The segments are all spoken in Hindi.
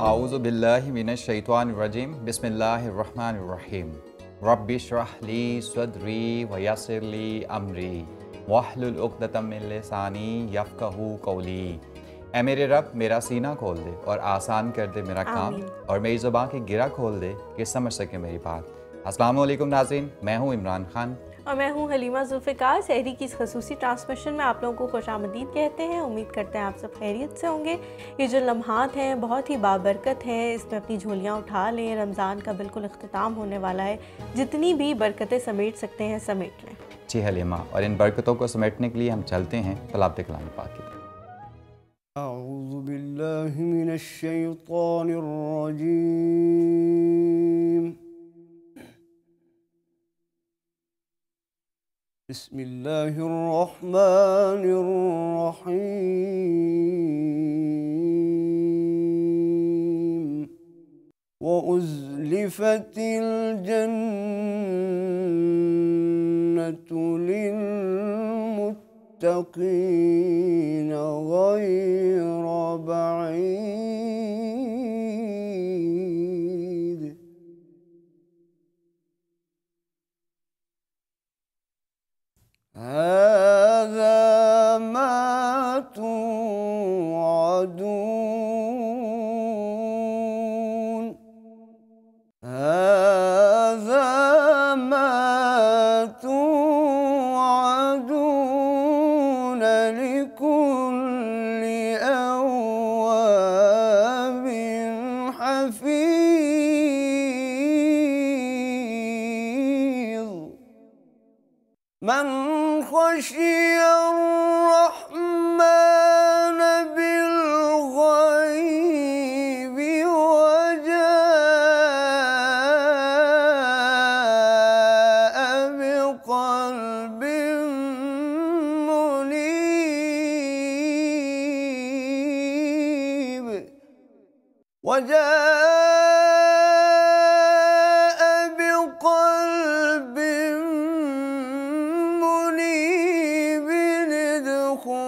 आऊज़ु बिल्लाहि मिनश शैतानिर रजीम बिस्मिल्लाहिर रहमानिर रहीम रब्बि इश्रह ली सदरी व यस्सिर ली अमरी वहलुल उक़दतम मिन लिसानी यफ़क़हू क़ौली। ऐ मेरे रब, मेरा सीना खोल दे और आसान कर दे मेरा काम, और मेरी ज़ुबान की गिरा खोल दे कि समझ सके मेरी बात। अस्सलामु अलैकुम नाज़रीन, मैं हूँ इमरान खान और मैं हूँ हलीमा जुल्फ़िकार। सहरी की इस खसूसी ट्रांसमिशन में आप लोगों को खुशामदीद कहते हैं। उम्मीद करते हैं आप सब खैरियत से होंगे। ये जो लम्हात हैं बहुत ही बाबरकत हैं, इसमें अपनी झोलियाँ उठा लें। रमज़ान का बिल्कुल इख्तिताम होने वाला है, जितनी भी बरकतें समेट सकते हैं समेट लें। जी हलीमा, और इन बरकतों को समेटने के लिए हम चलते हैं तलावत कलाम पाक की तरफ। अऊज़ु बिल्लाहि मिनश शैतानिर रजीम। बिस्मिल्लाहिर रहमानिर रहीम। व उज़्लिफ़तिल जन्नतु लिल मुत्तक़ीन गैर बईद। हाज़ा मा तुअदून। हाज़ा मा तुअदून लिकुल्लि अव्वाबिन हफ़ीज़। मन ख़शियर रहमान बिलग़ैबि वजाअ बिक़ल्बिन मुनीब।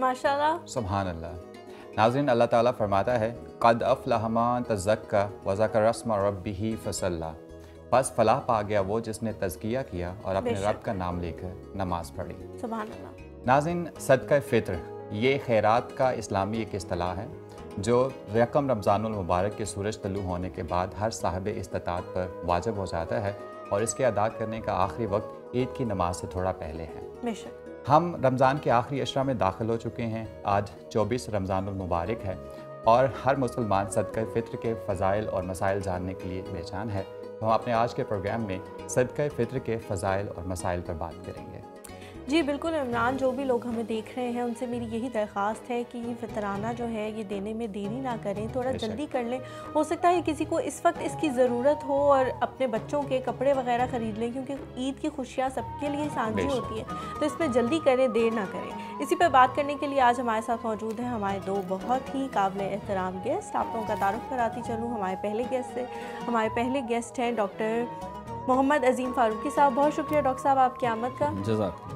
माशाल्लाह। सुभान अल्लाह। नाज़रीन, अल्लाह ताला फरमाता है, क़द अफ़लह मन तज़क्का व ज़करा रस्म रब्बिही फ़सल्ला। बस फलाह पा गया वो जिसने तज़किया किया और अपने रब का नाम लेकर नमाज़ पढ़ी। सुभान अल्लाह। नाज़रीन, सदका फ़ित्र ये खैरात का इस्लामी एक इस्तिलाह है जो रकम रमज़ानुल मुबारक के सूरज तलू होने के बाद हर साहिब इस्तिताअत पर वाजिब हो जाता है, और इसके अदा करने का आखिरी वक्त ईद की नमाज से थोड़ा पहले है। बेशक हम रमज़ान के आखिरी अशरा में दाखिल हो चुके हैं। आज 24 रमज़ानुल मुबारक है और हर मुसलमान सदका फ़ित्र के फ़ज़ाइल और मसाइल जानने के लिए बेजान है। तो हम अपने आज के प्रोग्राम में सदका फ़ित्र के फ़ज़ाइल और मसाइल पर बात करेंगे। जी बिल्कुल इमरान, जो भी लोग हमें देख रहे हैं उनसे मेरी यही दरख्वास्त है कि ये फ़ितराना जो है ये देने में देरी ना करें, थोड़ा बेशक। जल्दी कर लें। हो सकता है किसी को इस वक्त इसकी ज़रूरत हो और अपने बच्चों के कपड़े वगैरह ख़रीद लें, क्योंकि ईद की खुशियाँ सबके लिए साझी बेशक। होती है, तो इसमें जल्दी करें, देर ना करें। इसी पर बात करने के लिए आज हमारे साथ मौजूद हैं हमारे दो बहुत ही काबिल एहतराम गेस्ट। आप लोगों का तारुफ कराती चलूँ हमारे पहले गेस्ट से। हमारे पहले गेस्ट हैं डॉक्टर मोहम्मद अजीम फ़ारूकी साहब। बहुत शुक्रिया डॉक्टर साहब आपकी आमद का। जज़ाक।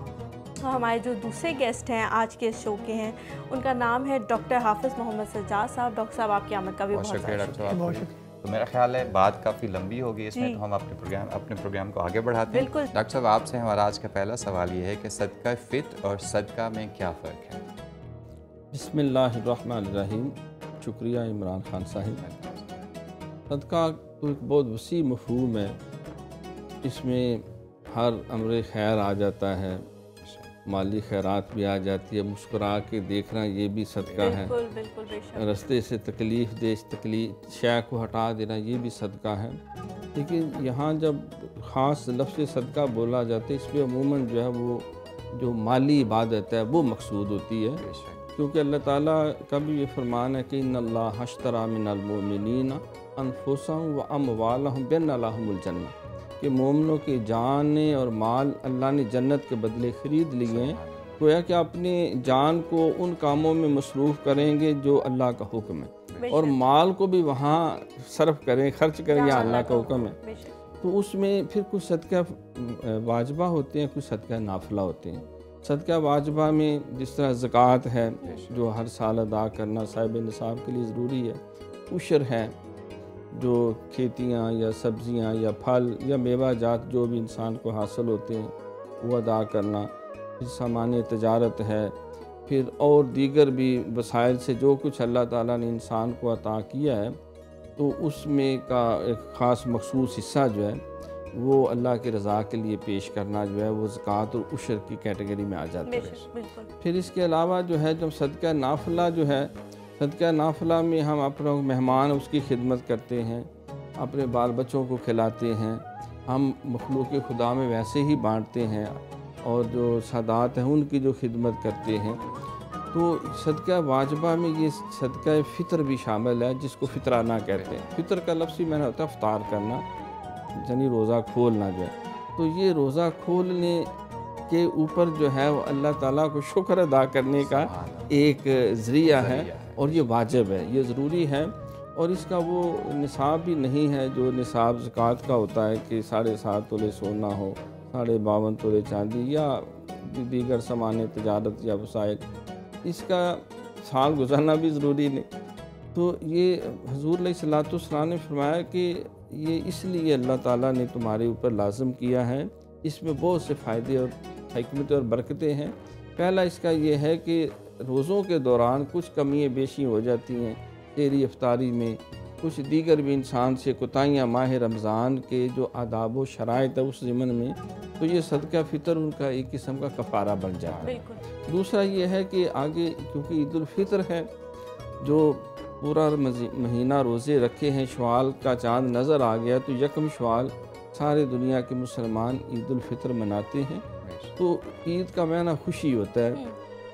और हमारे जो दूसरे गेस्ट हैं आज के शो के हैं, उनका नाम है डॉक्टर हाफिज़ मोहम्मद सज्जाद साहब। डॉक्टर साहब आपकी आमद का भी बहुत बहुत शुक्रिया ज़्यादा डॉक्टर साहब आपका। तो मेरा ख्याल है बात काफ़ी लंबी होगी इसमें, जी। तो हम अपने प्रोग्राम को आगे बढ़ाते हैं। बिल्कुल। डॉक्टर साहब, आपसे हमारा आज का पहला सवाल ये है कि सदका फ़ित्र और सदका में क्या फ़र्क है? बिस्मिल्लाहिर्रहमानिर्रहीम। शुक्रिया इमरान खान साहिब। सदका तो एक बहुत वसी मफ़हूम है, इसमें हर अमर खैर आ जाता है, माली खैरात भी आ जाती है, मुस्कुरा के देखना ये भी सदका है, बिल्कुल बिल्कुल बेशक। रास्ते से तकलीफ़ शय को हटा देना ये भी सदका है। लेकिन यहाँ जब ख़ास लफ्ज़ सदका बोला जाता है, इसमें अमूमन जो है वो जो माली इबादत है वो मकसूद होती है, बेशक। क्योंकि अल्लाह ताला का भी ये फरमान है कि इन्नल्लाह हश्तरा मिनल मोमिनीना अनफुसहुम व अमवालहुम बिअन्ना लहुमुल जन्नह, कि मोमिनों की जान और माल अल्लाह ने जन्नत के बदले ख़रीद लिए हैं। गोया कि अपनी जान को उन कामों में मसरूफ़ करेंगे जो अल्लाह का हुक्म है, और बेशक। माल को भी वहाँ सर्फ करें, खर्च करें, या जहाँ अल्लाह का हुक्म हुक्म है। बेशक। तो उसमें फिर कुछ सदका वाजिबा होते हैं, कुछ सदका नाफिला होते हैं। सदका वाजिबा में जिस तरह ज़कात है जो हर साल अदा करना साहिब निसाब के लिए ज़रूरी है, उशर है जो खेतियाँ या सब्ज़ियाँ या फल या मेवा जात जो भी इंसान को हासिल होते हैं वो अदा करना, फिर सामान्य तजारत है, फिर और दीगर भी वसाइल से जो कुछ अल्लाह ताला ने इंसान को अता किया है, तो उसमें का एक ख़ास मखसूस हिस्सा जो है वो अल्लाह की रज़ा के लिए पेश करना जो है वो ज़कात और उशर की कैटेगरी में आ जाता है। बेशक बिल्कुल। फिर इसके अलावा जो है जब सदका नाफिला जो है, सदका नाफिला में हम अपने मेहमान उसकी खिदमत करते हैं, अपने बाल बच्चों को खिलाते हैं, हम मखलूक खुदा में वैसे ही बांटते हैं, और जो सादात हैं उनकी जो खिदमत करते हैं। तो सदका वाजिबा में ये सदका फ़ितर भी शामिल है, जिसको फ़ितराना कहते हैं। फ़ितर का लफ्ज़ ही मैंने होता है इफ्तार करना, यानी रोज़ा खोलना जो है। तो ये रोज़ा खोलने के ऊपर जो है वो अल्लाह ताला को शुक्र अदा करने का एक ज़रिया है, और ये वाजिब है, ये ज़रूरी है। और इसका वो निसाब भी नहीं है जो निसाब ज़कात का होता है कि 7.5 तोले सोना हो, 52 तोले चांदी, या दीगर सामान्य तजारत या वसाइल, इसका साल गुजारना भी ज़रूरी नहीं। तो ये हुज़ूर अलैहिस्सलाम ने फरमाया कि ये इसलिए अल्लाह ताला ने तुम्हारे ऊपर लाज़िम किया है, इसमें बहुत से फ़ायदे और हिकमतें और बरकतें हैं। पहला इसका ये है कि रोज़ों के दौरान कुछ कमियाँ बेशी हो जाती हैं, तेरी इफ्तारी में कुछ दीगर भी इंसान से कोताहियाँ माह रमज़ान के जो आदाब व शराइत है उस ज़िमन में, तो ये सदका फ़ितर उनका एक किस्म का कफ़ारा बन जाता है। बिल्कुल। दूसरा ये है कि आगे क्योंकि ईद उल फ़ितर है, जो पूरा महीना रोज़े रखे हैं, शवाल का चाँद नज़र आ गया तो यकम शवाल सारे दुनिया के मुसलमान ईद उल फ़ितर मनाते हैं। तो ईद का माना खुशी होता है,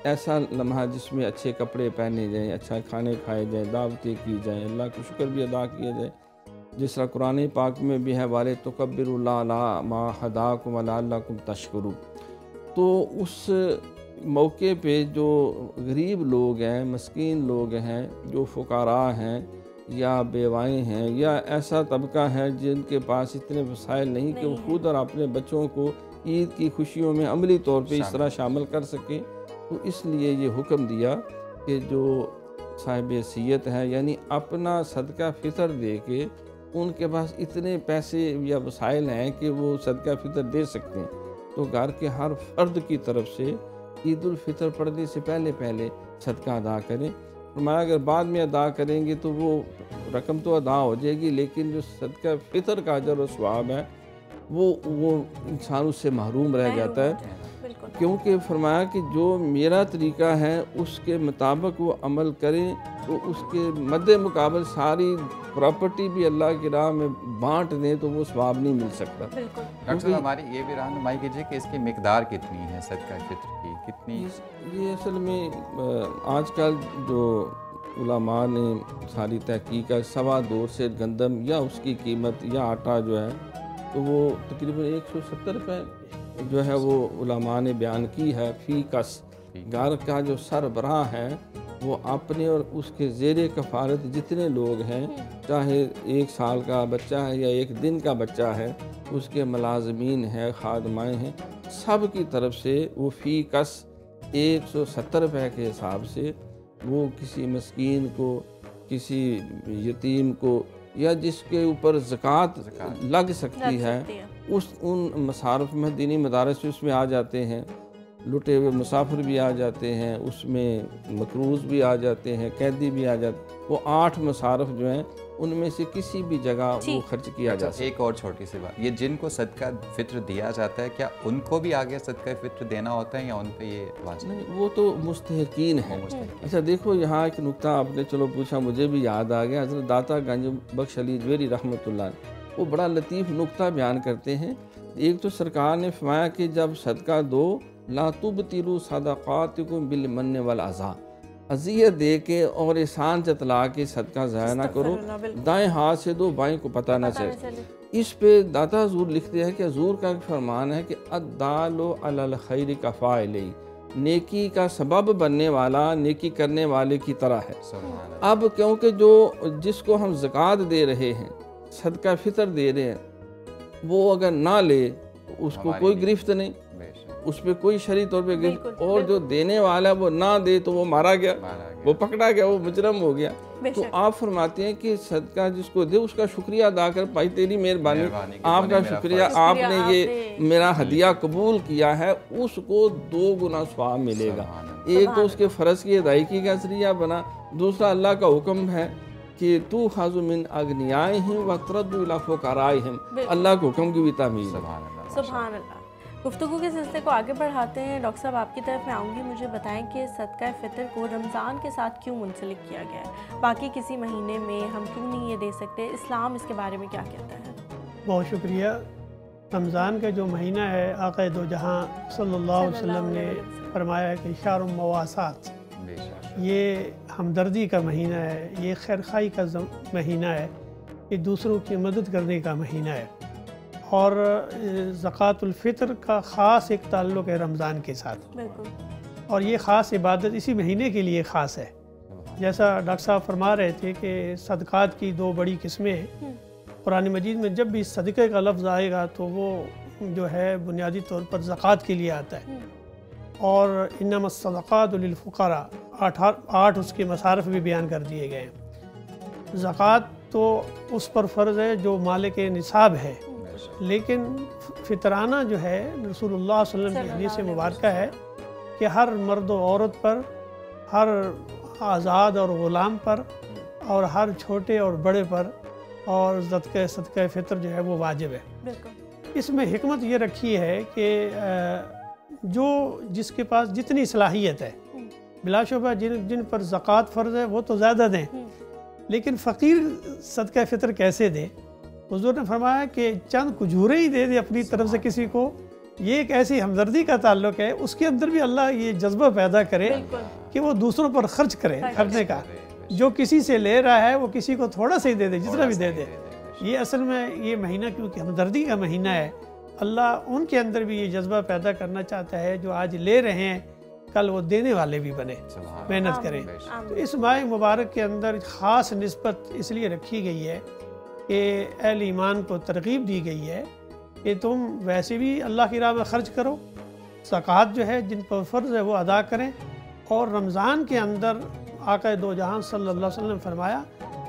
ऐसा लम्हा जिसमें अच्छे कपड़े पहने जाएँ, अच्छा खाने खाए जाएँ, दावतें की जाएँ, अल्लाह का शुक्र भी अदा किया जाए। जिस तरह कुरान पाक में भी है वाले तुकब्बिरुल्लाह अला मा हदाकुम व लअल्लकुम तशकुरून। तो उस मौके पे जो गरीब लोग हैं, मस्कीन लोग हैं, जो फ़ुक़ारा हैं या बेवाएँ हैं, या ऐसा तबका है जिनके पास इतने वसाइल नहीं कि वो खुद और अपने बच्चों को ईद की खुशियों में अमली तौर पे इस तरह शामिल कर सकें, तो इसलिए ये हुक्म दिया कि जो साहिब हैसियत है, यानी अपना सदका फ़ितर दे के उनके पास इतने पैसे या वसाइल हैं कि वो सदका फ़ितर दे सकते हैं, तो घर के हर फर्द की तरफ से ईद उल फ़ितर पढ़ने से पहले सदका अदा करें। फरमाया अगर बाद में अदा करेंगे तो वो रकम तो अदा हो जाएगी, लेकिन जो सदका फ़ितर का अजर और सवाब है वो इंसान उससे महरूम रह जाता है। बिल्कुल। क्योंकि फरमाया कि जो मेरा तरीका है उसके मुताबिक वो अमल करें तो उसके मद्दे मुकाबल सारी प्रॉपर्टी भी अल्लाह की राह में बांट दें तो वो सवाब नहीं मिल सकता। बिल्कुल। डॉक्टर साहब हमारी ये भी रहनुमाई कीजिए कि इसकी मिकदार कितनी है सदका फित्र की, कितनी? ये असल में आजकल जो उलमा ने सारी तहकीक है, सवा 2 से गंदम या उसकी कीमत या आटा जो है तो वो तकरीबन 170 रुपये जो है वो उलमा ने बयान की है फ़ी कस। घर का जो सरबराह है वो अपने और उसके ज़ेरे कफ़ारत जितने लोग हैं, चाहे 1 साल का बच्चा है या 1 दिन का बच्चा है, उसके मुलाजमीन है, खादमाएँ हैं, सब की तरफ से वो फ़ी कस 170 रुपये के हिसाब से वो किसी मस्कीन को, किसी यतीम को या जिसके ऊपर ज़कात लग सकती है उस उन मसारफ में दीनी मदारस उसमें आ जाते हैं, लुटे हुए मुसाफिर भी आ जाते हैं, उसमें मकरूज़ भी आ जाते हैं, कैदी भी आ जाते हैं। वो 8 मसारफ जो हैं उनमें से किसी भी जगह वो खर्च किया जा सकता है। एक और छोटी सी बात, ये जिनको सदका फित्र दिया जाता है क्या उनको भी आगे सदका फित्र देना होता है या उन पे ये वाजिब? नहीं, वो तो मुस्तहिकीन है। अच्छा देखो, यहाँ एक नुक्ता आपने चलो पूछा, मुझे भी याद आ गया। हज़रत दाता गंज बख्श अली जवेरी रहमतुल्लाह वो बड़ा लतीफ़ नुक्ता बयान करते हैं। एक तो सरकार ने फरमाया कि जब सदका दो, ला तुबतिलू सदक़ातिकुम बिल मन्न वल अज़ा, अज़ियत दे के और एहसान जतला के सदका ज़ाया ना करो, दाएं हाथ से दो, बाएं को पता ना चले। इस पे दाता हज़ूर लिखते हैं कि हज़ूर का फरमान है कि अद्दालो अलल खैरि कफ़ाइली, नेकी का सबब बनने वाला नेकी करने वाले की तरह है। अब क्योंकि जो जिसको हम ज़कात दे रहे हैं, सदका फितर दे रहे हैं, वो अगर ना ले तो उसको कोई गिरफ्त नहीं, उस पर कोई शरी तौर पे गिरफ्त, और जो देने वाला वो ना दे तो वो मारा गया, वो पकड़ा गया, वो मुजरम हो गया। तो आप फरमाते हैं कि सदका जिसको दे उसका शुक्रिया अदा कर, भाई तेरी मेहरबानी, आपका शुक्रिया, आपने ये मेरा हदिया कबूल किया है, उसको 2 गुना सवाब मिलेगा। एक तो उसके फ़र्ज़ की अदायगी का ज़रिया बना, दूसरा अल्लाह का हुक्म है कि तू खाज़ु मिन अगनियाइहिम व तरद्दु इला फुक़राइहिम, अल्लाह के हुक्म की भी तामील। सुभान अल्लाह। गुफ्तगू के सिलसिले को आगे बढ़ाते हैं। डॉक्टर साहब आपकी तरफ मैं आऊँगी, मुझे बताएं कि सदका फ़ितर को रमज़ान के साथ क्यों मुंसलिक किया गया है, बाकी किसी महीने में हम क्यों नहीं ये दे सकते, इस्लाम इसके बारे में क्या कहता है? बहुत शुक्रिया। रमज़ान का जो महीना है, आक़ा दो जहाँ सल्लल्लाहु अलैहि वसल्लम ने फरमाया है कि शहरुल मवासात, ये हमदर्दी का महीना है, ये खैरखाई का महीना है, ये दूसरों की मदद करने का महीना है। और ज़कातुल फ़ितर का ख़ास एक ताल्लुक़ है रमज़ान के साथ, और ये ख़ास इबादत इसी महीने के लिए ख़ास है। जैसा डॉक्टर साहब फरमा रहे थे कि सदक़ात की 2 बड़ी किस्में हैं। कुरान मजीद में जब भी सदक़े का लफ्ज़ आएगा तो वो जो है बुनियादी तौर पर ज़कात के लिए आता है, और इन्नमस सदक़ातु लिल फ़ुक़रा 8 उसके मसारफ़ भी बयान कर दिए गए हैं। ज़कात तो उस पर फ़र्ज़ है जो मालिक निसाब है, लेकिन फितराना जो है रसूलुल्लाह सल्लल्लाहु अलैहि वसल्लम की हदीस मुबारक है कि हर मर्द और औरत पर, हर आज़ाद और ग़ुलाम पर, और हर छोटे और बड़े पर, और सदक़े फ़ितर जो है वो वाजिब है। इसमें हिकमत ये रखी है कि जो जिसके पास जितनी सलाहियत है, बिलाशुबा जिन पर ज़कात फ़र्ज़ है वो तो ज़्यादा दें, लेकिन फ़कीर सदक़ा फ़ितर कैसे दें? हुज़ूर ने फरमाया कि चंद खजूरें ही दे दे अपनी तरफ से किसी को, ये एक ऐसी हमदर्दी का ताल्लुक़ है, उसके अंदर भी अल्लाह ये जज्बा पैदा करे कि वो दूसरों पर खर्च करे, करने का। जो किसी से ले रहा है वो किसी को थोड़ा सा ही दे दे, जितना भी दे दे। ये असल में ये महीना क्योंकि हमदर्दी का महीना है, अल्लाह उनके अंदर भी ये जज्बा पैदा करना चाहता है जो आज ले रहे हैं कल वो देने वाले भी बने, मेहनत करें। तो इस माह मुबारक के अंदर ख़ास निस्बत इसलिए रखी गई है कि अहले ईमान को तरग़ीब दी गई है कि तुम वैसे भी अल्लाह की राह में ख़र्च करो, ज़कात जो है जिन पर फ़र्ज़ है वो अदा करें। और रमज़ान के अंदर आक़ा दो जहां सल्लल्लाहु अलैहि वसल्लम फरमाया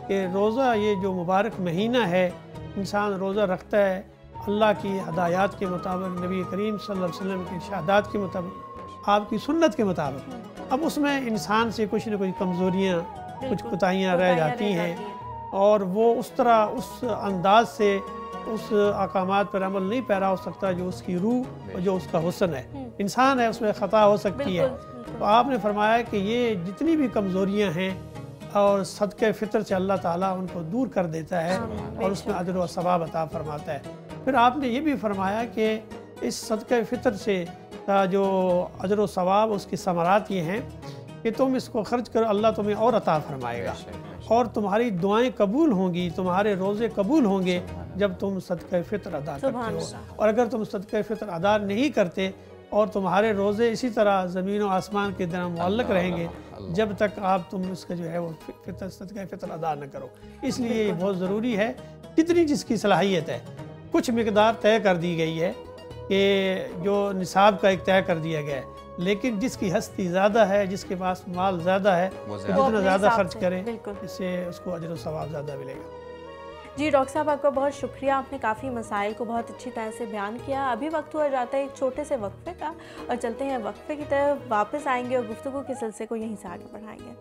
कि रोज़ा, ये जो मुबारक महीना है, इंसान रोज़ा रखता है अल्लाह की हदायत के मुताबिक, नबी करीम सल्लल्लाहु अलैहि वसल्लम की शहादत के मुताबिक, आपकी सुन्नत के मुताबिक। अब उसमें इंसान से कुछ न कुछ कमज़ोरियाँ, कुछ कोताहियाँ रह जाती हैं, और वो उस तरह उस अंदाज से उस अहकामात पर अमल नहीं पैरा हो सकता जो उसकी रूह और जो उसका हुस्न है। इंसान है, उसमें ख़ता हो सकती है। बिल्कुल। तो आपने फरमाया कि ये जितनी भी कमज़ोरियाँ हैं और सदक़े फ़ितर से अल्लाह ताला उनको दूर कर देता है और उसमें अजर व सवाब अता फरमाता है। फिर आपने ये भी फरमाया कि इस सदक़े फ़ितर से का जो अजर व सवाब उसकी समरात ये हैं कि तुम इसको खर्च करो, अल्लाह तुम्हें और अता फरमाएगा और तुम्हारी दुआएं कबूल होंगी, तुम्हारे रोज़े कबूल होंगे जब तुम सदक़े फ़ितर अदा करते हो। और अगर तुम सदक़े फ़ितर अदा नहीं करते और तुम्हारे रोज़े इसी तरह ज़मीन व आसमान के तरह मुअल्लक़ रहेंगे जब तक आप तुम इसका जो है वो सदक़े फ़ितर अदा न करो। इसलिए ये बहुत ज़रूरी है। जितनी जिसकी सलाहियत है, कुछ मिक़दार तय कर दी गई है कि जो निसाब का एक तय कर दिया गया है, लेकिन जिसकी हस्ती ज़्यादा है, जिसके पास माल ज़्यादा है, वो जितना ज़्यादा खर्च करे इससे उसको अजर व सवाब ज़्यादा मिलेगा। जी डॉक्टर साहब, आपका बहुत शुक्रिया। आपने काफ़ी मसाइल को बहुत अच्छी तरह से बयान किया। अभी वक्त हुआ जाता है एक छोटे से वक्फे का और चलते हैं वक्फे की तरफ, वापस आएंगे और गुफ्तगू के सिलसिले को यहीं से आगे बढ़ाएंगे।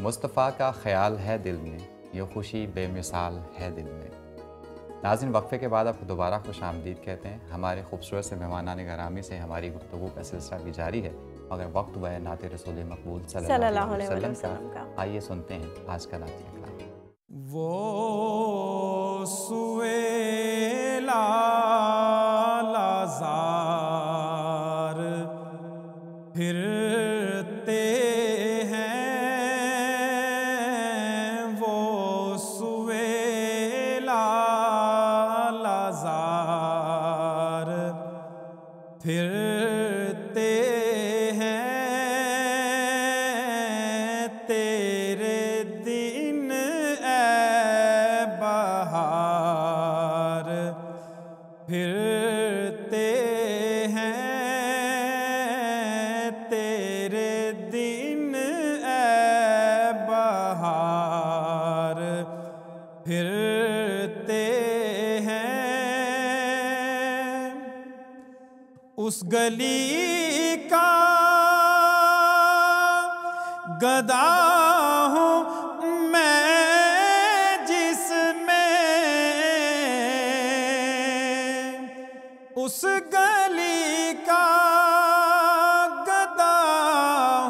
मुस्तफ़ा का ख़याल है दिल में, ये खुशी बेमिसाल है दिल में। नाज़रीन, वक्फ़े के बाद आपको दोबारा खुश आमदीद कहते हैं। हमारे खूबसूरत से मेहमानान गिरामी से हमारी गुफ्तगू का सिलसिला भी जारी है, मगर वक्त हुआ है नाते रसूल मकबूल सल्लल्लाहु अलैहि वसल्लम का। आइए सुनते हैं आज का नात कलाम। वो सुएला लाज़ार फिरते फिरते हैं तेरे दिन ऐ बहार, फिरते हैं तेरे दिन ऐ बहार, फिरते उस गली का गदा हूँ मैं जिसमें, उस गली का गदा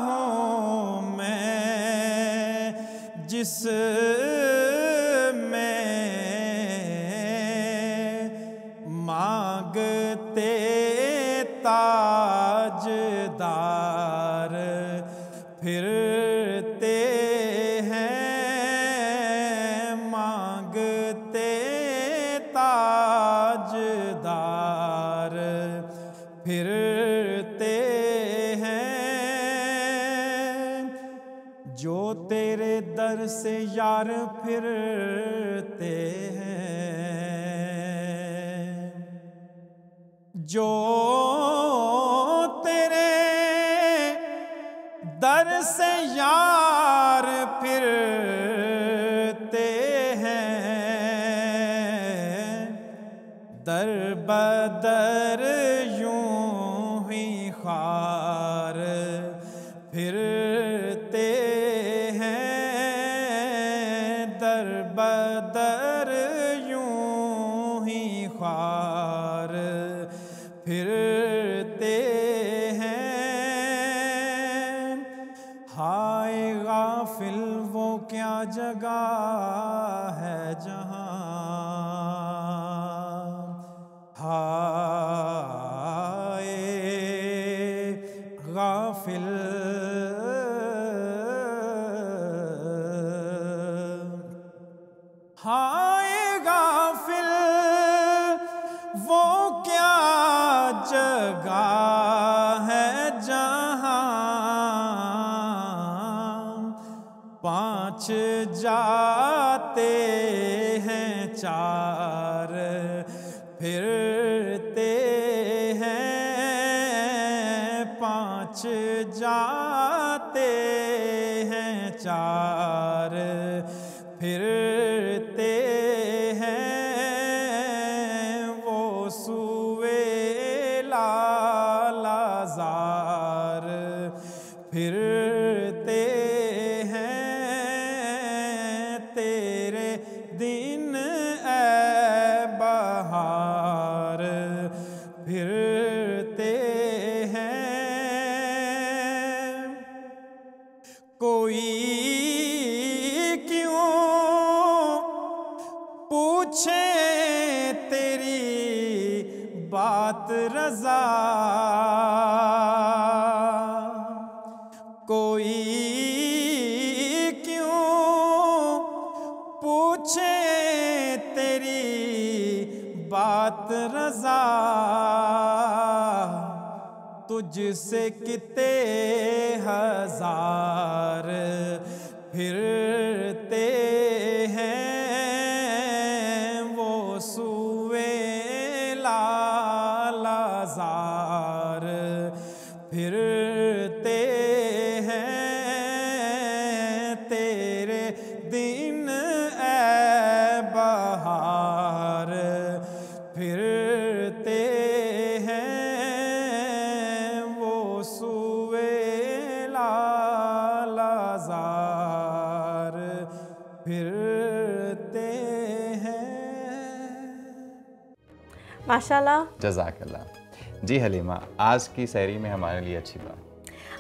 हूँ मैं जिसमें मांगते ताजदार, फिरते हैं मांगते ताजदार, फिरते हैं जो तेरे दर से यार फिरते हैं, जो दर से यार फिरते हैं, दर बदर यूं ही खार फिरते हैं, दर बदर यूं ही खार फिरते हाय गाफिल वो क्या जगह है जहाँ, हाय गाफिल हाय गाफिल वो क्या जगह है जहाँ पांच जाते हैं चार, फिरते हैं पांच जाते हैं चार, फिरते हैं वो सुएला लाज़ार, फिरते हैं दिन ऐ बहार फिरते हैं। कोई क्यों पूछे तेरी बात रज़ा, कोई क्यों पूछे तेरी बात रज़ा, तुझसे कितने हजार फिरते हैं वो सुए लालाज़ार फिरते हैं। तेरे दिन ऐ बहार फिरते हैं वो सुए लालाज़ार फिरते हैं। माशाल्लाह। जज़ाकल्लाह। जी हलीमा, आज की सहरी में हमारे लिए अच्छी बात,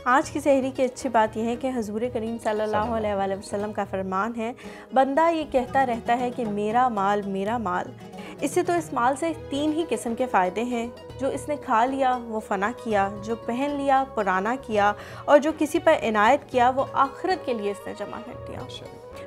आज की सहरी की अच्छी बात यह है कि हजूर करीम सल्लल्लाहु अलैहि वसल्लम का फरमान है, बंदा ये कहता रहता है कि मेरा माल मेरा माल। इससे तो इस माल से 3 ही किस्म के फ़ायदे हैं। जो इसने खा लिया वो फ़ना किया, जो पहन लिया पुराना किया, और जो किसी पर इनायत किया वो आखिरत के लिए इसने जमा कर दिया।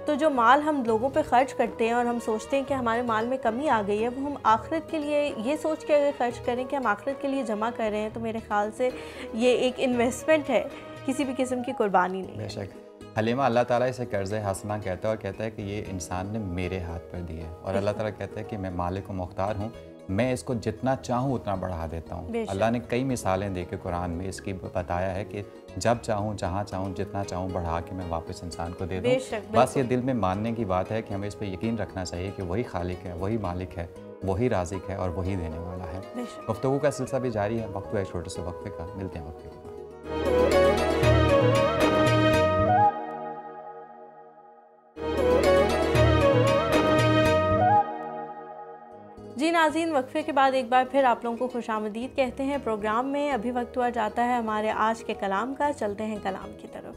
तो जो माल हम लोगों पे ख़र्च करते हैं और हम सोचते हैं कि हमारे माल में कमी आ गई है, वो हम आखिरत के लिए ये सोच के अगर ख़र्च करें कि हम आखिरत के लिए जमा कर रहे हैं, तो मेरे ख़्याल से ये एक इन्वेस्टमेंट है, किसी भी किस्म की कुर्बानी नहीं। बेशक हलीमा, अल्लाह ताला इसे कर्ज़ हसना कहता है और कहता है कि ये इंसान ने मेरे हाथ पर दिया है। और अल्लाह ताला कहता है कि मैं मालिक व मुख्तार हूँ, मैं इसको जितना चाहूँ उतना बढ़ा देता हूँ। अल्लाह ने कई मिसालें दे के कुरान में इसकी बताया है कि जब चाहूँ जहाँ चाहूँ जितना चाहूँ बढ़ा के मैं वापस इंसान को दे दूँ। बस ये दिल में मानने की बात है कि हमें इस पर यकीन रखना चाहिए कि वही खालिक है, वही मालिक है, वही राज़िक है और वही देने वाला है। गुफ्तगू का सिलसिला भी जारी है। वक्त है छोटे से वक्फे का, मिलते हैं वक्फे के बाद। जी नाज़रीन, वक्फे के बाद एक बार फिर आप लोगों को खुशामदीद कहते हैं प्रोग्राम में। अभी वक्त हुआ जाता है हमारे आज के कलाम का। चलते हैं कलाम की तरफ।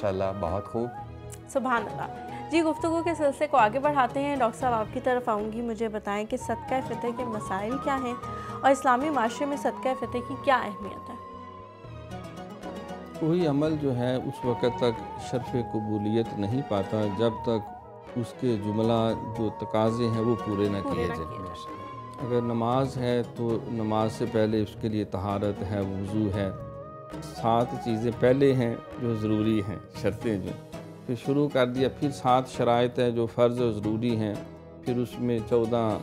माशाल्लाह, बहुत खूब। सुभान अल्लाह। जी, गुफ्तगू के सिलसिले को आगे बढ़ाते हैं। डॉक्टर साहब आपकी तरफ आऊँगी, मुझे बताएं कि सदका फ़ितर के मसाइल क्या हैं और इस्लामी माशरे में सदका फ़ितर की क्या अहमियत है। कोई अमल जो है उस वक़्त तक शर्फ़ कबूलियत नहीं पाता जब तक उसके जुमला जो तकाज़े हैं वो पूरे न किए जाए। अगर नमाज है तो नमाज से पहले उसके लिए तहारत है, वज़ू है, 7 चीज़ें पहले हैं जो ज़रूरी हैं, शर्तें जो फिर शुरू कर दिया। फिर 7 शराइत हैं जो फ़र्ज़ और ज़रूरी हैं। फिर उसमें 14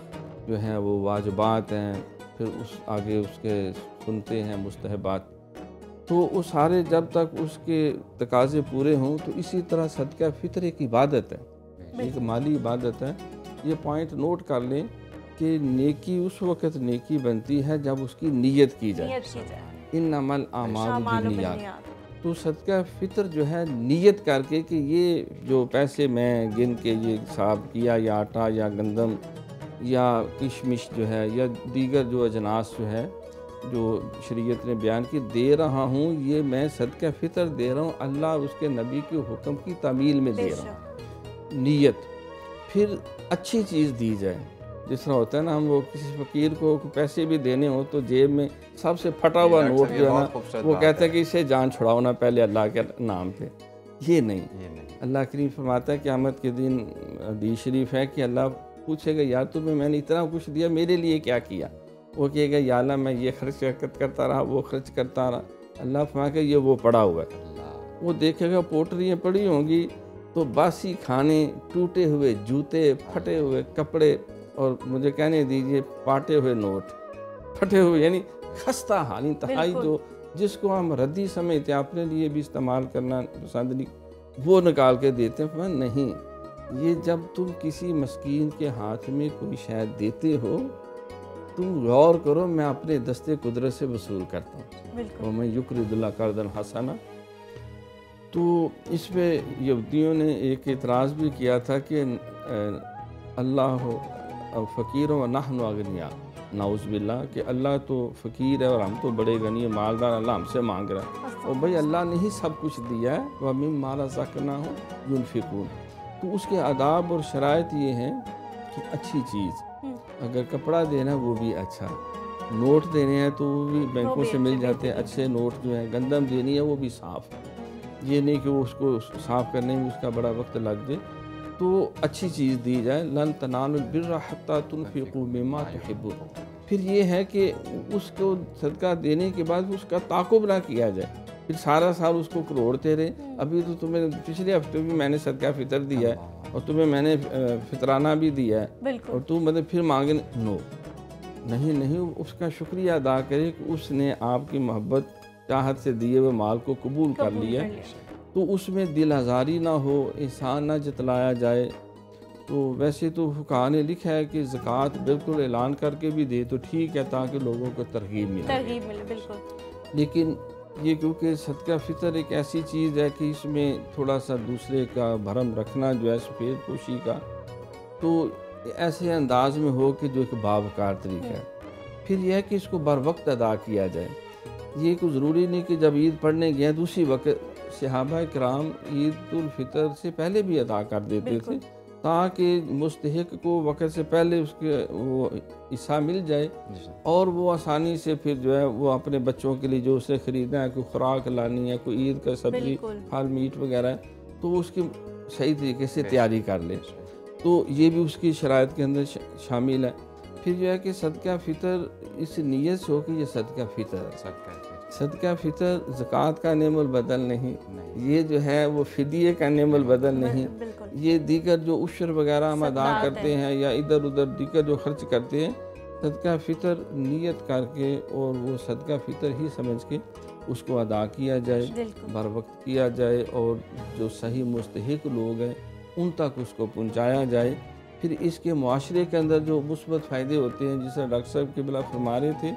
जो हैं वो वाजिबात हैं। फिर उस आगे उसके सुनते हैं मुस्तहबात। तो वो सारे जब तक उसके तकाज़े पूरे हों तो इसी तरह सदका फ़ितर एक इबादत है, एक माली इबादत है। ये पॉइंट नोट कर लें कि नेकी उस वक़्त नेकी बनती है जब उसकी नीयत की जाए। इन्नमल आमालु बिन्नियात। तो सदका फ़ितर जो है नीयत करके कि ये जो पैसे मैं गिन के ये हिसाब किया या आटा या गंदम या किशमिश जो है या दीगर जो अजनास जो है जो शरीयत ने बयान की दे रहा हूँ, ये मैं सदका फ़ितर दे रहा हूँ, अल्लाह और उसके नबी के हुक्म की तामील में दे रहा हूँ। नीयत। फिर अच्छी चीज़ दी जाए। जिस तरह होता है ना, हम वो किसी फ़कीर को पैसे भी देने हो तो जेब में सबसे फटा हुआ नोट जो है ना वो कहते हैं कि इसे जान छुड़ाओ ना पहले अल्लाह के नाम पे। ये नहीं। अल्लाह करीम फरमाता है क़यामत के दिन हदीस शरीफ है कि अल्लाह पूछेगा यार तुम्हें मैंने इतना कुछ दिया, मेरे लिए क्या किया? वो कहेगा या अल्लाह मैं ये खर्च करता रहा, वो खर्च करता रहा। अल्लाह फरमाएगा ये वो पड़ा हुआ है। वो देखेगा पोटरियाँ पड़ी होंगी तो बासी खाने, टूटे हुए जूते, फटे हुए कपड़े और मुझे कहने दीजिए पाटे हुए नोट, फटे हुए यानी खस्ता हाल इंतहाई, जो जिसको हम रद्दी समझते अपने लिए भी इस्तेमाल करना पसंद नहीं, वो निकाल के देते हैं। नहीं, ये जब तुम किसी मस्कीन के हाथ में कोई शय देते हो तुम गौर करो, मैं अपने दस्ते कुदरत से वसूल करता हूँ, और मैं युकरिदुल्लाह कर्दन हसना। तो इस पर यहूदियों ने एक इतराज़ भी किया था कि अल्लाह फ़कीर व नहनु अगनिया, नाउज़ बिल्लाह, कि अल्लाह तो फ़कीर है और हम तो बड़े गनी मालदार, अल्लाह हमसे मांग रहा है। और भाई अल्लाह ने ही सब कुछ दिया है, वह मिम्मा रज़क़नाहुम युनफ़िक़ून। तो उसके आदाब और शराइत ये हैं कि अच्छी चीज़, अगर कपड़ा देना वो भी अच्छा, नोट देने हैं तो वो भी बैंकों से मिल जाते हैं अच्छे नोट जो हैं, गंदम देनी है वो भी साफ़, ये नहीं कि उसको साफ़ करने में उसका बड़ा वक्त लग जाए। तो अच्छी चीज़ दी जाए। लन तनालुल बिर्रा हत्ता तुनफ़िक़ू मिम्मा तुहिब्बून। फिर ये है कि उसको सदका देने के बाद उसका ताक़ुब ना किया जाए, फिर सारा साल उसको करोड़ते रहे। अभी तो तुम्हें पिछले हफ्ते भी मैंने सदका फ़ितर दिया है और तुम्हें मैंने फितराना भी दिया है और तुम मतलब फिर मांगे नो, नहीं, उसका शुक्रिया अदा करे कि उसने आपकी मोहब्बत चाहत से दिए हुए माल को कबूल कर लिया, तो उसमें दिल आज़ारी ना हो, एहसान ना जतलाया जाए। तो वैसे तो फुक़हा ने लिखा है कि ज़कात बिल्कुल ऐलान करके भी दे तो ठीक है ताकि लोगों को तरगीब मिले बिल्कुल। लेकिन ये क्योंकि सदका फ़ितर एक ऐसी चीज़ है कि इसमें थोड़ा सा दूसरे का भरम रखना जो है सफ़ेद पोशी का, तो ऐसे अंदाज में हो कि जो एक बावकार तरीका है। फिर यह है कि इसको बर वक्त अदा किया जाए। ये कोई ज़रूरी नहीं कि जब ईद पढ़ने गए तो उसी वक्त, सहाबा कराम ईद उल फितर से पहले भी अदा कर देते थे ताकि मुस्तहिक को वक्त से पहले उसके वो हिस्सा मिल जाए और वो आसानी से फिर जो है वो अपने बच्चों के लिए जो उसे ख़रीदना है, कोई खुराक लानी है, कोई ईद का सब्ज़ी फल मीट वगैरह, तो वो उसकी सही तरीके से तैयारी कर ले। तो ये भी उसकी शराइत के अंदर शामिल है। फिर जो है कि सदका फ़ितर इस नीयत से हो कि ये सदका फ़ितर है। सदका फ़ितर ज़कात का नेमुल बदल नहीं, ये जो है वो फ़िदिये का नेमुल बदल नहीं, ये दीगर जो उशर वगैरह हम अदा करते हैं या इधर उधर दीगर जो खर्च करते हैं, सदका फ़ितर नीयत करके और वो सदका फ़ितर ही समझ के उसको अदा किया जाए, बर वक्त किया जाए और जो सही मुस्तहिक लोग हैं उन तक उसको पहुँचाया जाए। फिर इसके मुआशरे के अंदर जो मुस्बत फ़ायदे होते हैं, जिसे डॉक्टर साहब क़िबला फरमा रहे थे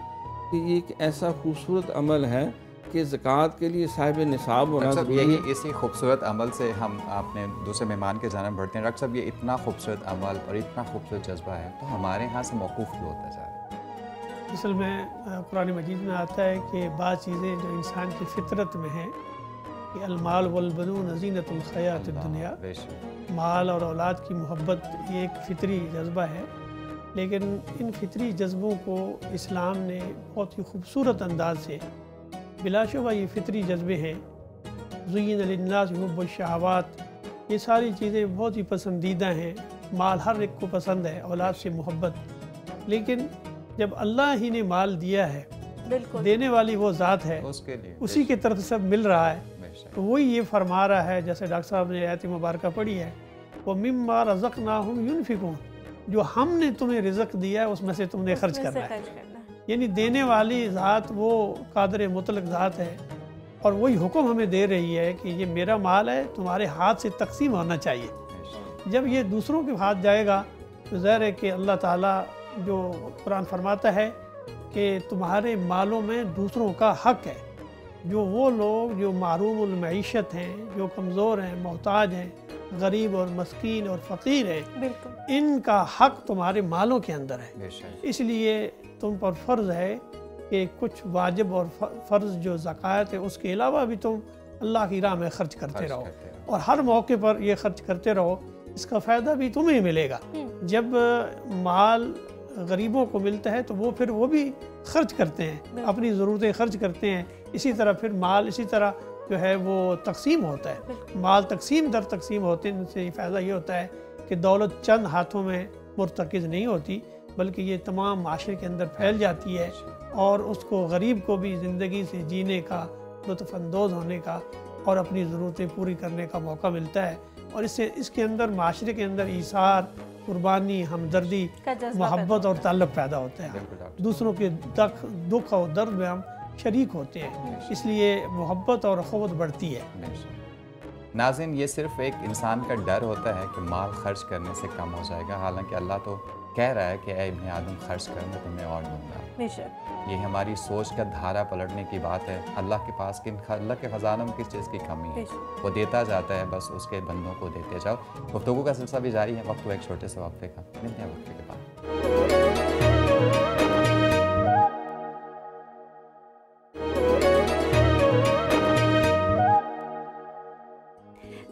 कि ये एक ऐसा खूबसूरत अमल है कि ज़कात के लिए साहिब निसाब होना ज़रूरी है। यही इसी खूबसूरत अमल से हम अपने दूसरे मेहमान के जानब बढ़ते हैं। डॉक्टर साहब, ये इतना खूबसूरत अमल और इतना खूबसूरत जज्बा है तो हमारे यहाँ से मौकूफ़ क्यों होता जा रहा है? असल में कुरान मजीद में आता है कि बाज़ चीज़ें जो इंसान की फितरत में हैं कि अलमाल वल बनून ज़ीनतुल हयातिद दुनिया, माल और औलाद की मोहब्बत ये एक फ़ितरी जज्बा है, लेकिन इन फ़ितरी जज्बों को इस्लाम ने बहुत ही खूबसूरत अंदाज से, बिलाशुबा ये फ़ितरी जज्बे हैं, ज़ुय्यिन लिन्नास हुब्बुश शहवात, ये सारी चीज़ें बहुत ही पसंदीदा हैं, माल हर एक को पसंद है, औलाद से मोहब्बत। लेकिन जब अल्लाह ही ने माल दिया है, देने वाली वो ज़ात है, उसी की तरफ सब मिल रहा है, तो वही ये फरमा रहा है, जैसे डॉक्टर साहब ने आयत मुबारका पढ़ी है, वो मिम्मा रज़क़नाहुम युनफ़िक़ून, जो हमने तुम्हें रिज़्क़ दिया है उसमें से तुमने खर्च करना है। यानी देने वाली ज़ात वो कादिर मुतलक ज़ात है, और वही हुक्म हमें दे रही है कि ये मेरा माल है, तुम्हारे हाथ से तकसीम होना चाहिए। जब ये दूसरों के हाथ जाएगा तो ज़ाहिर है कि अल्लाह ताला जो कुरान फरमाता है कि तुम्हारे मालों में दूसरों का हक है। जो वो लोग जो मारूमुल मईशत हैं, जो कमज़ोर हैं, मोहताज हैं, गरीब और मस्कीन और फ़कीर हैं, इनका हक तुम्हारे मालों के अंदर है। इसलिए तुम पर फ़र्ज़ है कि कुछ वाजिब और फ़र्ज़ जो ज़कात है उसके अलावा भी तुम अल्लाह की राह में ख़र्च करते रहो, और हर मौके पर ये ख़र्च करते रहो, इसका फ़ायदा भी तुम्हें मिलेगा। जब माल गरीबों को मिलता है तो वो फिर वो भी खर्च करते हैं, अपनी ज़रूरतें खर्च करते हैं, इसी तरह फिर माल इसी तरह जो है वो तकसीम होता है। माल तकसीम दर तकसीम होते हैं, इनसे फ़ायदा ये होता है कि दौलत चंद हाथों में मुर्तकिज़ नहीं होती, बल्कि ये तमाम माशरे के अंदर फैल जाती है, और उसको गरीब को भी ज़िंदगी से जीने का, लुत्फ़अंदोज़ होने का और अपनी ज़रूरतें पूरी करने का मौका मिलता है। और इससे इसके अंदर माशरे के अंदर ईसार, कुर्बानी, हमदर्दी, मोहब्बत और ताल्लुक़ पैदा होते हैं। दूसरों के दुख और दर्द में हम शरीक होते हैं, इसलिए मोहब्बत और अख़ुवत बढ़ती है। नाज़रीन, ये सिर्फ़ एक इंसान का डर होता है कि माल खर्च करने से कम हो जाएगा, हालांकि अल्लाह तो कह रहा है कि ऐ इब्ने आदम खर्च कर, मैं तुम्हें और दूँगा। ये हमारी सोच का धारा पलटने की बात है। अल्लाह के पास अल्लाह के ख़जानों में किस चीज़ की कमी है, वो देता जाता है, बस उसके बंदों को देते जाओ। गुफ्तगू का सिलसिला भी जारी है, वक्त एक छोटे से वक्फे का, मिलते हैं वक्फे के बाद।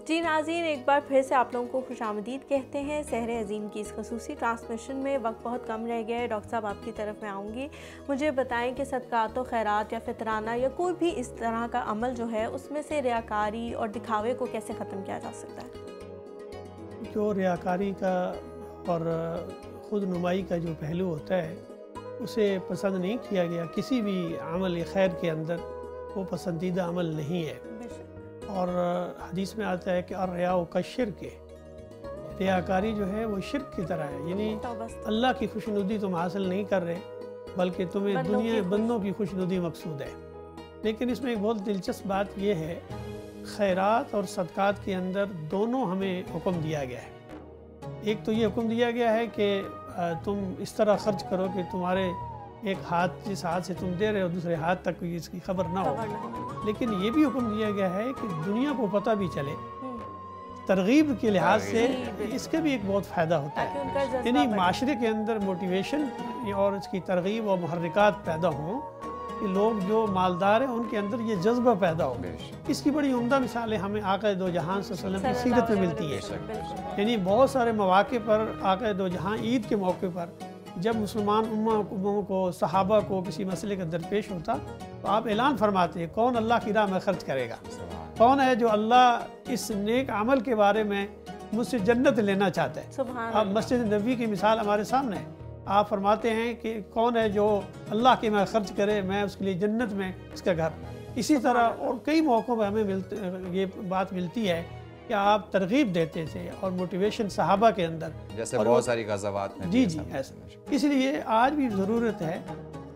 जी नाज़रीन, एक बार फिर से आप लोगों को खुशामदीद कहते हैं सहरे अज़ीम की इस ख़ुसूसी ट्रांसमिशन में। वक्त बहुत कम रह गया है। डॉक्टर साहब आपकी तरफ मैं आऊँगी, मुझे बताएं कि सदक़ात व खैरात या फितराना या कोई भी इस तरह का अमल जो है उसमें से रियाकारी और दिखावे को कैसे ख़त्म किया जा सकता है? जो रियाकारी का और ख़ुद नुमाई का जो पहलू होता है उसे पसंद नहीं किया गया, किसी भी अमल खैर के अंदर वो पसंदीदा अमल नहीं है। और हदीस में आता है कि अर्रिया का शिर्क है, रियाकारी जो है वो शिर्क की तरह है, यानी अल्लाह की खुशनुदी तुम हासिल नहीं कर रहे, बल्कि तुम्हें दुनिया बंदों की खुशनुदी मकसूद है। लेकिन इसमें एक बहुत दिलचस्प बात यह है, खैरात और सदक़ात के अंदर दोनों हमें हुक्म दिया गया है। एक तो ये हुक्म दिया गया है कि तुम इस तरह खर्च करो कि तुम्हारे एक हाथ जिस हाथ से तुम दे रहे हो दूसरे हाथ तक कोई इसकी खबर ना हो। लेकिन ये भी हुक्म दिया गया है कि दुनिया को पता भी चले, तरगीब के लिहाज से इसका भी एक बहुत फ़ायदा होता है। यानी माशरे के अंदर मोटिवेशन और इसकी तरगीब और मुहर्रिकात पैदा हों कि लोग जो मालदार हैं उनके अंदर ये जज्बा पैदा हो। इसकी बड़ी उम्दा मिसालें हमें आक़ा दो जहां सल्लल्लाहु अलैहि वसल्लम की सीरत में मिलती है। यानी बहुत सारे मौक़े पर आक़ा दो जहां ईद के मौके पर जब मुसलमान उम्मों को, सहाबा को किसी मसले का दरपेश होता तो आप ऐलान फरमाते हैं, कौन अल्लाह की राह में खर्च करेगा, कौन है जो अल्लाह इस नेक अमल के बारे में मुझसे जन्नत लेना चाहता है। अब मस्जिद नबी की मिसाल हमारे सामने है, आप फरमाते हैं कि कौन है जो अल्लाह के में खर्च करे, मैं उसके लिए जन्नत में इसका घर। इसी तरह और कई मौक़ों पर हमें ये बात मिलती है कि आप तरगीब देते थे और मोटिवेशन सहाबा के अंदर, जैसे बहुत सारी ग़ज़वात में। जी ऐसे। इसलिए आज भी ज़रूरत है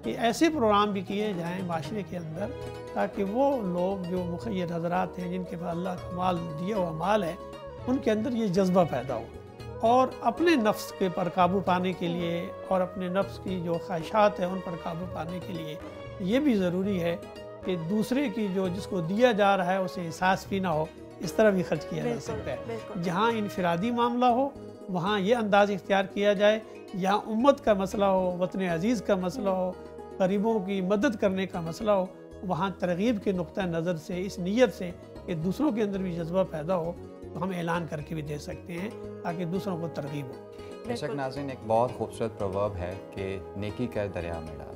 कि ऐसे प्रोग्राम भी किए जाएँ माशरे के अंदर, ताकि वो लोग जो मुख़य्यद हज़रात हैं, जिनके पास अल्लाह का माल दिया हुआ माल है, उनके अंदर ये जज्बा पैदा हो और अपने नफ्स के पर काबू पाने के लिए और अपने नफ्स की जो ख्वाहिशात हैं उन पर काबू पाने के लिए ये भी ज़रूरी है कि दूसरे की जो जिसको दिया जा रहा है उसे एहसास भी ना हो, इस तरह भी खर्च किया जा सकता है। जहाँ इनफरादी मामला हो वहाँ ये अंदाज़ इख्तियार किया जाए, यहाँ उम्मत का मसला हो, वतन अजीज़ का मसला हो, गरीबों की मदद करने का मसला हो, वहाँ तरगीब के नुक्ता नज़र से इस नीयत से कि दूसरों के अंदर भी जज्बा पैदा हो तो हम ऐलान करके भी दे सकते हैं ताकि दूसरों को तरगीब हो। बेशक नाज़रीन, एक बहुत खूबसूरत प्रवर्ब है कि नेकी कर दरिया में डाल।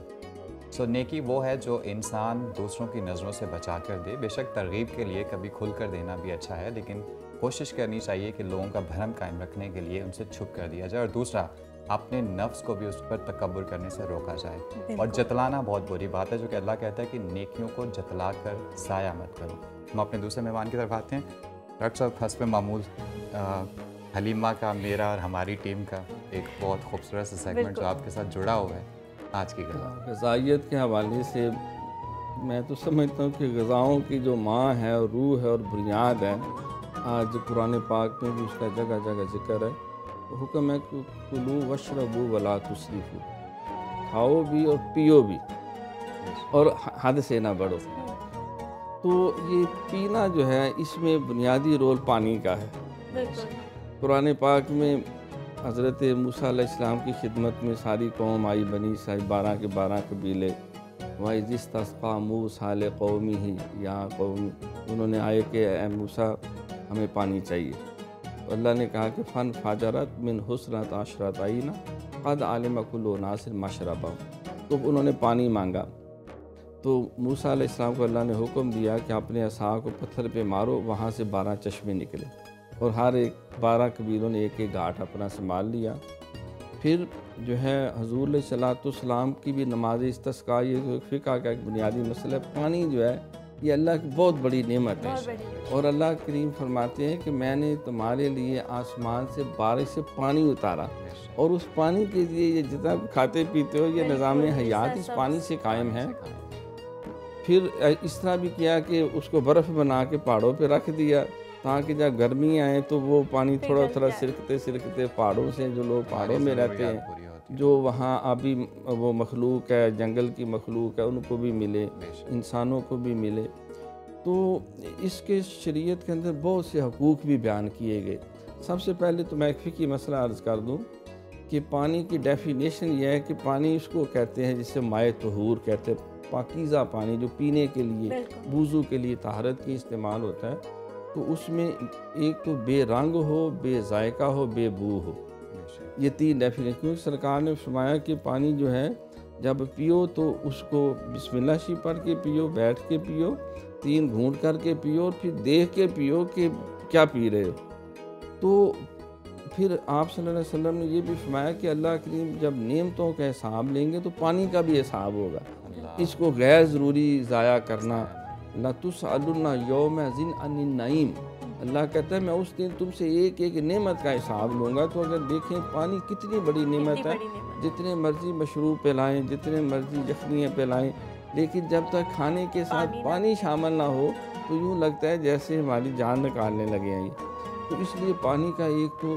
सो नेकी वो है जो इंसान दूसरों की नज़रों से बचा कर दे। बेशक तरगीब के लिए कभी खुल कर देना भी अच्छा है, लेकिन कोशिश करनी चाहिए कि लोगों का भरम कायम रखने के लिए उनसे छुप कर दिया जाए, और दूसरा अपने नफ्स को भी उस पर तकब्बुर करने से रोका जाए। और जतलाना बहुत बुरी बात है, जो कि अल्लाह कहता है कि नेकियों को जतला कर ज़ाया मत करो। हम अपने दूसरे मेहमान की तरफ आते हैं। डॉक्टर साहब, हस्ब मामूल हलीमा का, मेरा और हमारी टीम का एक बहुत खूबसूरत सा सेगमेंट जो आपके साथ जुड़ा हुआ है आज की ग़ज़ा। ग़ज़ाइयत के हवाले से मैं तो समझता हूँ कि ग़ज़ाओं की जो माँ है और रूह है और बुनियाद है, आज कुरान पाक में भी उसका जगह जगह जिक्र है। हुक्म है कि कुलू वशरबू वला तुस्रिफू, खाओ भी और पियो भी और हद से ना बढ़ो। तो ये पीना जो है इसमें बुनियादी रोल पानी का है। कुरान पाक में हज़रत मूसा अलैहिस्सलाम की खिदमत में सारी कौम आई, बनी सारी 12 के 12 कबीले। वाइज़िस्तस्क़ा मूसा लिक़ौमी ही, यहाँ कौम उन्होंने आए कि ए मूसा हमें पानी चाहिए। तो अल्लाह ने कहा कि फ़न फाजरत मिन हुस्नत आशरत आईना क़द आलिम कुल्लु नासिर मशरबा। तो उन्होंने पानी मांगा, तो मूसा अलैहिस्सलाम को अल्लाह ने हुक्म दिया कि अपने असा को पत्थर पे मारो, वहाँ से 12 चश्मे निकले और हर एक 12 कबीलों ने एक एक घाट अपना संभाल लिया। फिर जो है हुज़ूर अलैहिस्सलाम की भी नमाज इस्तिस्क़ा, ये फ़िक़्ह का एक बुनियादी मसला है। पानी जो है ये अल्लाह की बहुत बड़ी नेमत है, और अल्लाह करीम फरमाते हैं कि मैंने तुम्हारे लिए आसमान से बारिश से पानी उतारा, और उस पानी के लिए ये जितना खाते पीते हो ये निज़ाम हयात इस पानी से कायम है। फिर इस तरह भी किया कि उसको बर्फ़ बना के पहाड़ों पे रख दिया, ताकि जब गर्मी आए तो वो पानी थोड़ा थोड़ा सिरकते पहाड़ों से, जो लोग पहाड़ों में रहते हैं, जो वहाँ अभी वो मखलूक है, जंगल की मखलूक है, उनको भी मिले, इंसानों को भी मिले। तो इसके शरीयत के अंदर बहुत से हकूक़ भी बयान किए गए। सबसे पहले तो मैं एक फ़िक़्ही मसला अर्ज़ कर दूँ कि पानी की डेफिनेशन यह है कि पानी उसको कहते हैं जिसे माए तहूर कहते हैं, पाकीज़ा पानी जो पीने के लिए, वुज़ू के लिए, तहारत के इस्तेमाल होता है। तो उसमें एक तो बेरंग हो, बेजायका हो, बेबू हो, ये 3 डेफिनेशन। क्योंकि सरकार ने फरमाया कि पानी जो है जब पियो तो उसको बिस्मिल्लाह शी पढ़ के पियो, बैठ के पियो, 3 घूंट करके पियो, और फिर देख के पियो कि क्या पी रहे हो। तो फिर आप सल्लल्लाहु अलैहि वसल्लम ने ये भी फरमाया कि अल्लाह करीम जब नेमतों का हिसाब लेंगे तो पानी का भी हिसाब होगा। इसको गैर ज़रूरी ज़ाया करना, ला तुसअलुन्ना यौम ज़िन अनिन नईम, अल्लाह कहता है मैं उस दिन तुमसे एक एक नेमत का हिसाब लूँगा। तो अगर देखें पानी कितनी बड़ी नेमत है, जितने मर्जी मशरूब पिलाएँ, जितने मर्जी यखनियाँ पिलाएँ, लेकिन जब तक खाने के साथ पानी शामिल ना हो तो यूँ लगता है जैसे हमारी जान निकालने लगे हैं। तो इसलिए पानी का एक तो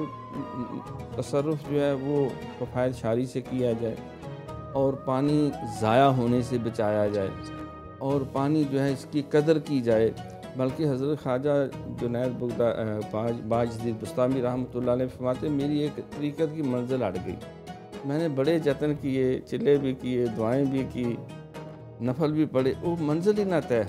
तसर्रुफ़ जो है वो कफ़ायत शारी से किया जाए, और पानी ज़ाया होने से बचाया जाए, और पानी जो है इसकी कदर की जाए। बल्कि हज़रत ख्वाजा जुनैद बाजदीद बुस्तामी रहमतुल्लाह अलैह फरमाते मेरी एक तरीक़त की मंजिल अड़ गई। मैंने बड़े जतन किए, चिल्ले भी किए, दुआएं भी की, नफल भी पढ़े, वो मंजिल ही ना तय।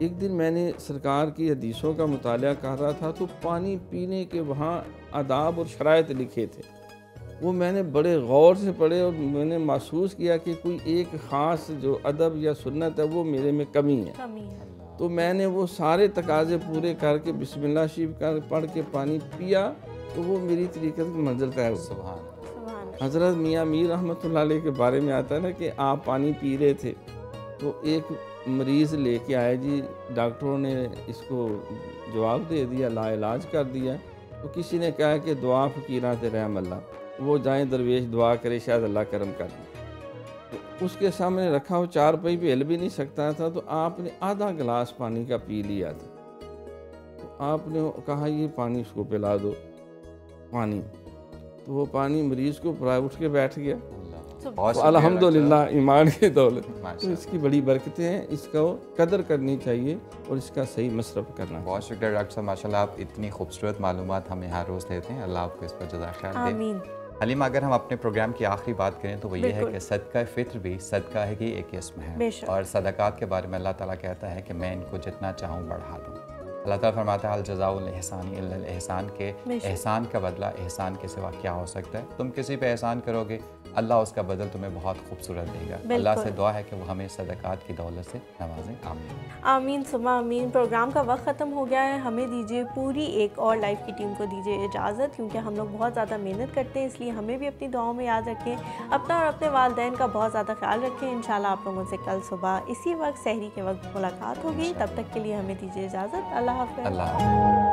एक दिन मैंने सरकार की हदीसों का मुताला कर रहा था, तो पानी पीने के वहाँ आदाब और शराइत लिखे थे, वो मैंने बड़े गौर से पढ़े, और मैंने महसूस किया कि कोई एक ख़ास जो अदब या सुन्नत है वो मेरे में कमी है। तो मैंने वो सारे तकाजे पूरे करके बिस्मिल्लाह शरीफ कर पढ़ के पानी पिया, तो वो मेरी तरीक़त की मंजिल तय हो। हज़रत मियाँ मीर रहमतुल्लाह अलैह के बारे में आता है ना कि आप पानी पी रहे थे, तो एक मरीज़ लेके आए जी, डॉक्टरों ने इसको जवाब दे दिया, लाइलाज कर दिया। तो किसी ने कहा कि दुआ फ़कीरा ते रहम अल्लाह, वो जाए दरवेश दुआ करे शायद अल्लाह करम कर दे। तो उसके सामने रखा हो, 4 पे हिल भी नहीं सकता था, तो आपने आधा गिलास पानी का पी लिया था। तो आपने कहा ये पानी उसको पिला दो पानी, तो वो पानी मरीज़ को पिलाया, उठ के बैठ गया। तो अल्हम्दुलिल्लाह ईमान की दौलत। तो इसकी बड़ी बरकतें हैं, इसका कदर करनी चाहिए और इसका सही मसरफ़ करना। बहुत शुक्रिया डॉक्टर साहब, माशाल्लाह आप इतनी खूबसूरत मालूमात हमें हर रोज़ देते हैं। अल्लाह आपको इस पर जज़ा खैर दे। हलीमा, अगर हम अपने प्रोग्राम की आखिरी बात करें तो वो ये है कि सदका फ़ित्र भी सदका है कि एक किस्म है, और सदक़ात के बारे में अल्लाह ताला कहता है कि मैं इनको जितना चाहूँ बढ़ा दूँ। अल्लाह ताला फरमाता है अल जज़ाउल एहसानी इल्लल एहसान के एहसान का बदला एहसान के सिवा क्या हो सकता है। तुम किसी पे एहसान करोगे अल्लाह उसका बदल तुम्हें बहुत खूबसूरत देगा। अल्लाह से दुआ है कि वो हमें सदक़ात की दौलत से नवाजें। आमीन आमीन सुमा आमीन। प्रोग्राम का वक्त ख़त्म हो गया है, हमें दीजिए पूरी एक और लाइफ की टीम को दीजिए इजाज़त, क्योंकि हम लोग बहुत ज़्यादा मेहनत करते हैं, इसलिए हमें भी अपनी दुआओं में याद रखें। अपना और अपने वालिदैन का बहुत ज़्यादा ख्याल रखें। इंशाल्लाह आप लोगों से कल सुबह इसी वक्त सहरी के वक्त मुलाकात होगी। तब तक के लिए हमें दीजिए इजाज़त। अल्लाह हाफ़िज़। अल्लाह।